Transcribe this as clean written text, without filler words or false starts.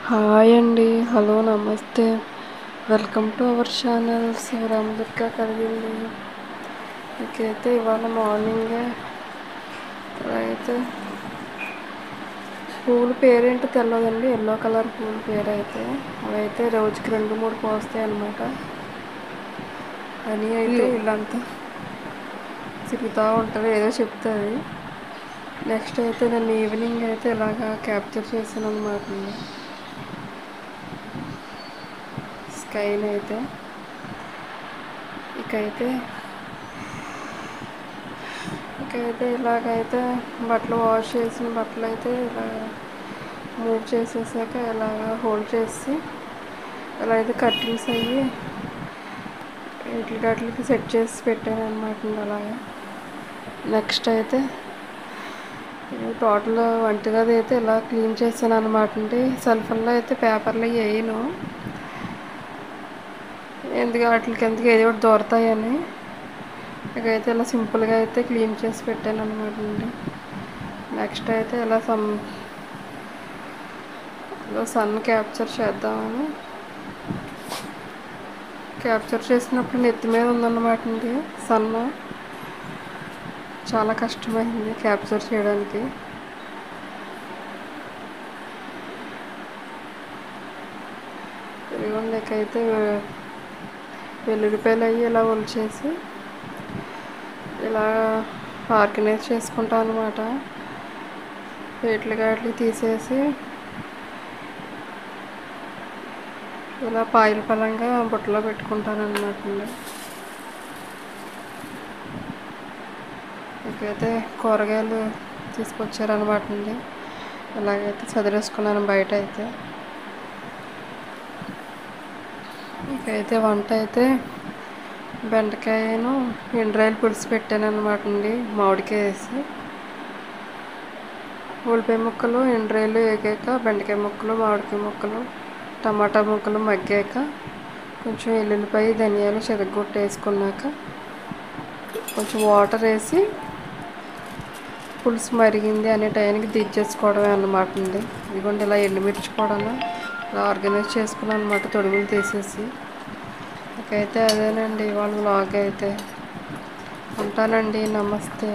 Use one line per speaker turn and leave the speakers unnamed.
Hi అండి, hello, నమస్తే, welcome to our channel శివరామదుర్గ కలిగింది. మీకైతే ఇవాళ మార్నింగే అయితే పూల పేరేంటో తెలియదండి, ఎల్లో కలర్ పూల పేరు అయితే అవైతే రోజుకి 2-3 పోస్తాయి అన్నమాట. అని అయితే ఇల్లంతా తిరుగుతూ ఉంటుంది, ఏదో చెప్తుంది. నెక్స్ట్ అయితే నేను ఈవినింగ్ అయితే ఇలాగా క్యాప్చర్ చేశాను అనమాట. స్కైన్ అయితే ఇకైతే ఇలాగైతే బట్టలు వాష్ చేసిన బట్టలు అయితే ఇలా మూవ్ చేసేసాక ఇలాగ హోల్డ్ చేసి ఇలా అయితే కటింగ్స్ అయ్యి వీటికి సెట్ చేసి పెట్టాను అనమాట. అలాగా నెక్స్ట్ అయితే టోటల్ వంటగది అయితే ఇలా క్లీన్ చేశాను అనమాట అండి. సెల్ఫ్లో అయితే పేపర్లు వేయను, ఎందుకు వాటికి ఎందుకు ఏదో ఒకటి దొరుకుతాయని. ఇకైతే ఇలా సింపుల్గా అయితే క్లీన్ చేసి పెట్టాను అనమాట అండి. నెక్స్ట్ అయితే ఇలా సన్ క్యాప్చర్ చేద్దామని క్యాప్చర్ చేసినప్పుడు నెత్తి మీద ఉందన్నమాట అండి సన్. చాలా కష్టమైంది క్యాప్చర్ చేయడానికి. ఇదిగోండికైతే వెల్లుల్లిపాయలు అవి ఇలా ఒలిచేసి ఇలా ఆర్గనైజ్ చేసుకుంటాం అనమాట. వాటికి తీసేసి ఇలా పాయల పరంగా బుట్టలో పెట్టుకుంటాను అనమాట అండి. ఇకైతే కూరగాయలు తీసుకొచ్చారనమాట అండి. ఇలాగైతే చదివేసుకున్నాను బయట అయితే. ఇకైతే వంట అయితే బెండకాయను ఎండ్రాయిలు పులుసు పెట్టాను అనమాట అండి, మామిడికాయ వేసి. ఉల్లిపాయ ముక్కలు ఎండ్రాయిలు వేగాక బెండకాయ ముక్కలు, మామిడికాయ ముక్కలు, టమాటా ముక్కలు మగ్గాక కొంచెం ఎల్లుల్లిపాయ, ధనియాలు చెరగొట్టు వేసుకున్నాక కొంచెం వాటర్ వేసి పులుసు మరిగింది అనే టైంకి దించేసుకోవడమే అన్నమాట అండి. ఇదిగోండి ఇలా ఎండుమిర్చి కూడా ఇలా ఆర్గనైజ్ చేసుకున్నాను అనమాట, తొడుగులు తీసేసి. ఇకైతే అదేనండి ఇవాళ వ్లాగ్ అయితే. ఉంటానండి, నమస్తే.